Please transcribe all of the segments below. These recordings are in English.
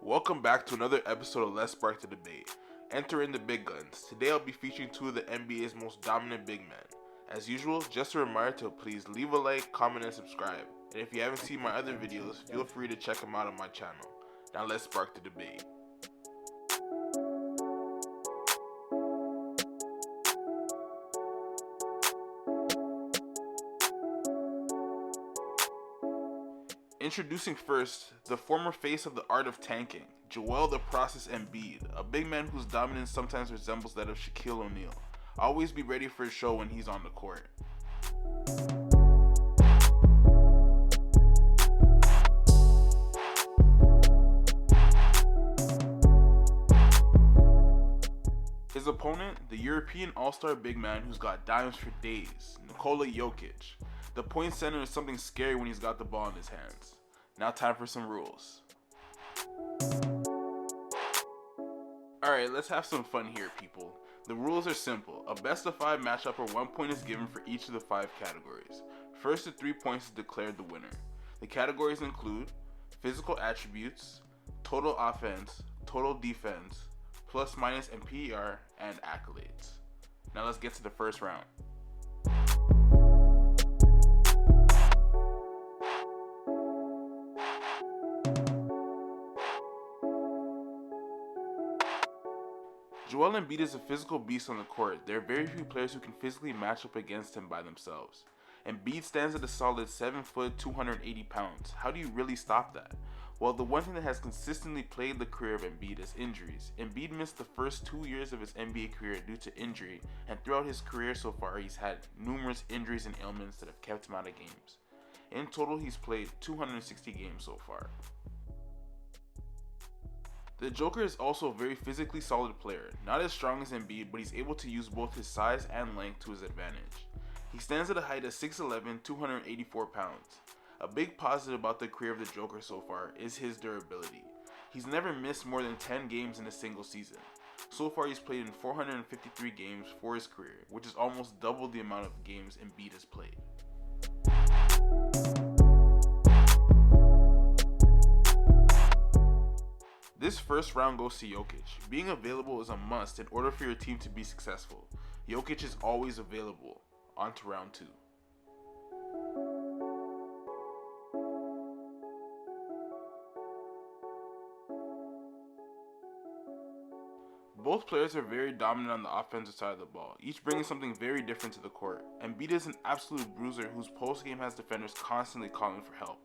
Welcome back to another episode of Let's Spark the Debate. Enter in the big guns. Today I'll be featuring two of the NBA's most dominant big men. As usual, just a reminder to please leave a like, comment, and subscribe. And if you haven't seen my other videos, feel free to check them out on my channel. Now let's spark the debate. Introducing first, the former face of the art of tanking, Joel the Process Embiid, a big man whose dominance sometimes resembles that of Shaquille O'Neal. Always be ready for a show when he's on the court. His opponent, the European all-star big man who's got dimes for days, Nikola Jokić. The point center is something scary when he's got the ball in his hands. Now time for some rules. Alright, let's have some fun here, people. The rules are simple. A best of 5 matchup where 1 point is given for each of the 5 categories. First to 3 points is declared the winner. The categories include physical attributes, total offense, total defense, plus minus and PER, and accolades. Now let's get to the first round. Joel Embiid is a physical beast on the court. There are very few players who can physically match up against him by themselves. Embiid stands at a solid 7 foot, 280 pounds. How do you really stop that? Well, the one thing that has consistently plagued the career of Embiid is injuries. Embiid missed the first 2 years of his NBA career due to injury, and throughout his career so far, he's had numerous injuries and ailments that have kept him out of games. In total, he's played 260 games so far. The Joker is also a very physically solid player, not as strong as Embiid, but he's able to use both his size and length to his advantage. He stands at a height of 6'11", 284 pounds. A big positive about the career of the Joker so far is his durability. He's never missed more than 10 games in a single season. So far he's played in 453 games for his career, which is almost double the amount of games Embiid has played. This first round goes to Jokić. Being available is a must in order for your team to be successful. Jokić is always available. On to round 2. Both players are very dominant on the offensive side of the ball, each bringing something very different to the court. Embiid is an absolute bruiser whose post-game has defenders constantly calling for help.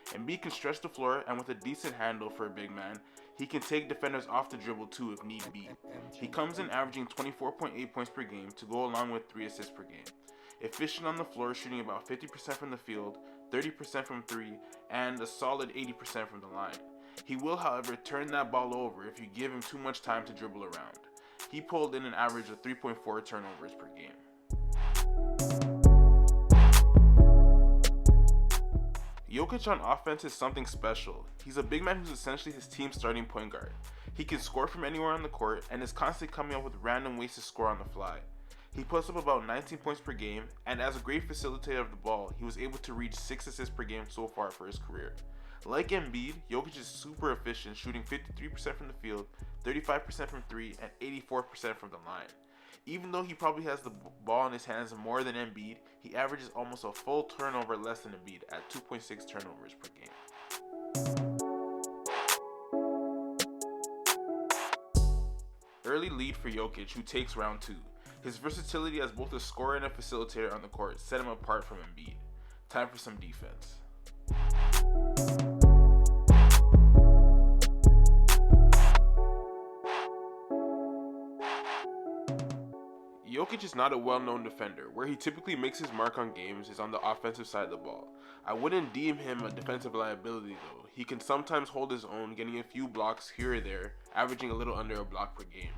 Embiid can stretch the floor, and with a decent handle for a big man, he can take defenders off the dribble too if need be. He comes in averaging 24.8 points per game to go along with 3 assists per game. Efficient on the floor, shooting about 50% from the field, 30% from 3, and a solid 80% from the line. He will, however, turn that ball over if you give him too much time to dribble around. He pulled in an average of 3.4 turnovers per game. Jokić on offense is something special. He's a big man who's essentially his team's starting point guard. He can score from anywhere on the court and is constantly coming up with random ways to score on the fly. He puts up about 19 points per game, and as a great facilitator of the ball, he was able to reach 6 assists per game so far for his career. Like Embiid, Jokić is super efficient, shooting 53% from the field, 35% from 3, and 84% from the line. Even though he probably has the ball in his hands more than Embiid, he averages almost a full turnover less than Embiid at 2.6 turnovers per game. Early lead for Jokić, who takes round 2. His versatility as both a scorer and a facilitator on the court set him apart from Embiid. Time for some defense. Jokić is not a well-known defender. Where he typically makes his mark on games is on the offensive side of the ball. I wouldn't deem him a defensive liability though. He can sometimes hold his own, getting a few blocks here or there, averaging a little under a block per game.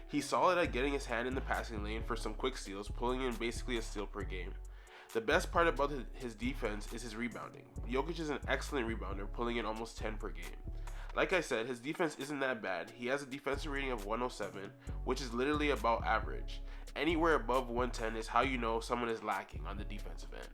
He's solid at getting his hand in the passing lane for some quick steals, pulling in basically a steal per game. The best part about his defense is his rebounding. Jokić is an excellent rebounder, pulling in almost 10 per game. Like I said, his defense isn't that bad. He has a defensive rating of 107, which is literally about average. Anywhere above 110 is how you know someone is lacking on the defensive end.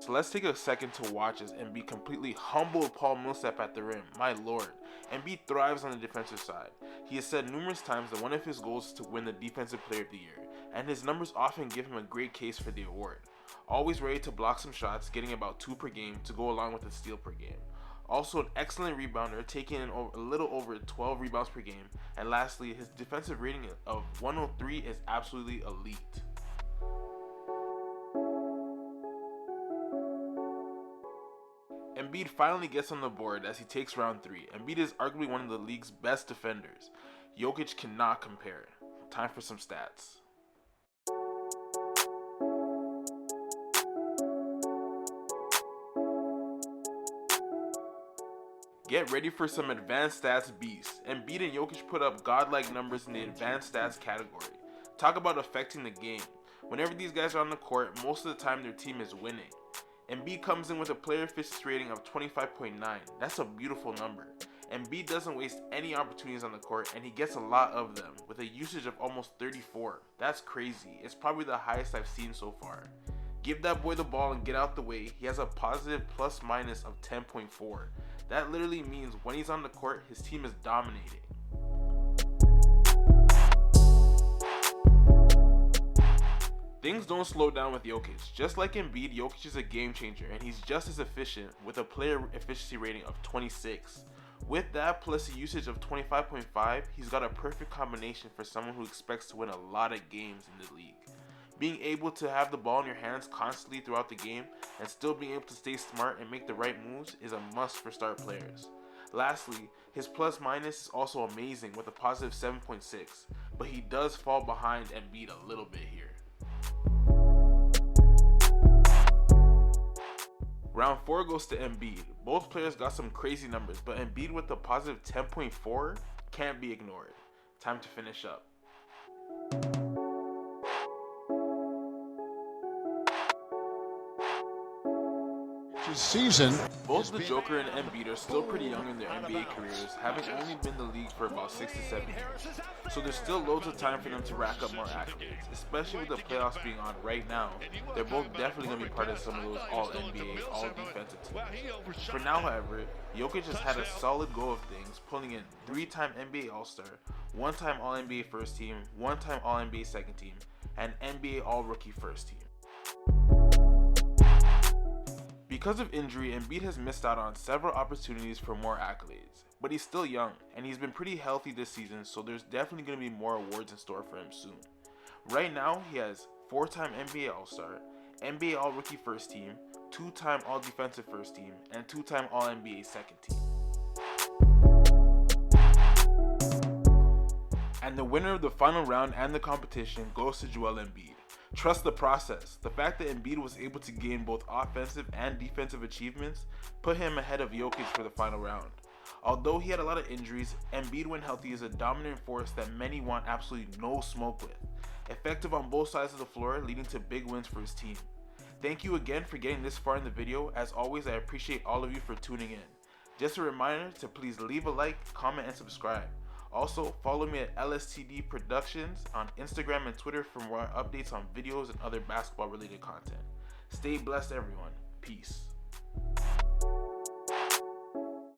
So let's take a second to watch as Embiid completely humbled Paul Millsap at the rim. My lord, Embiid thrives on the defensive side. He has said numerous times that one of his goals is to win the Defensive Player of the Year, and his numbers often give him a great case for the award. Always ready to block some shots, getting about 2 per game to go along with a steal per game. Also an excellent rebounder, taking in a little over 12 rebounds per game. And lastly, his defensive rating of 103 is absolutely elite. Embiid finally gets on the board as he takes round 3. Embiid is arguably one of the league's best defenders. Jokić cannot compare. Time for some stats. Get ready for some advanced stats beasts. Embiid and Jokić put up godlike numbers in the advanced stats category. Talk about affecting the game. Whenever these guys are on the court, most of the time their team is winning. Embiid comes in with a player efficiency rating of 25.9. That's a beautiful number. Embiid doesn't waste any opportunities on the court, and he gets a lot of them, with a usage of almost 34. That's crazy. It's probably the highest I've seen so far. Give that boy the ball and get out the way. He has a positive plus minus of 10.4. That literally means when he's on the court, his team is dominating. Things don't slow down with Jokić. Just like Embiid, Jokić is a game changer, and he's just as efficient with a player efficiency rating of 26. With that plus a usage of 25.5, he's got a perfect combination for someone who expects to win a lot of games in the league. Being able to have the ball in your hands constantly throughout the game and still being able to stay smart and make the right moves is a must for star players. Lastly, his plus minus is also amazing with a positive 7.6, but he does fall behind Embiid a little bit here. Round 4 goes to Embiid. Both players got some crazy numbers, but Embiid with a positive 10.4 can't be ignored. Time to finish up. Season. Both the Joker and Embiid are still pretty young in their NBA careers, having only been in the league for about 6 to 7 years. So there's still loads of time for them to rack up more accolades, especially with the playoffs being on right now. They're both definitely going to be part of some of those all-NBA, all-defensive teams. For now, however, Jokić has had a solid go of things, pulling in 3-time NBA All-Star, 1-time All-NBA First Team, 1-time All-NBA Second Team, and NBA All-Rookie First Team. Because of injury, Embiid has missed out on several opportunities for more accolades, but he's still young, and he's been pretty healthy this season, so there's definitely going to be more awards in store for him soon. Right now, he has 4-time NBA All-Star, NBA All-Rookie First Team, 2-time All-Defensive First Team, and 2-time All-NBA Second Team. And the winner of the final round and the competition goes to Joel Embiid. Trust the process. The fact that Embiid was able to gain both offensive and defensive achievements put him ahead of Jokić for the final round. Although he had a lot of injuries, Embiid when healthy is a dominant force that many want absolutely no smoke with. Effective on both sides of the floor, leading to big wins for his team. Thank you again for getting this far in the video. As always, I appreciate all of you for tuning in. Just a reminder to please leave a like, comment, and subscribe. Also, follow me at L.S.T.D Productions on Instagram and Twitter for more updates on videos and other basketball related content. Stay blessed, everyone. Peace.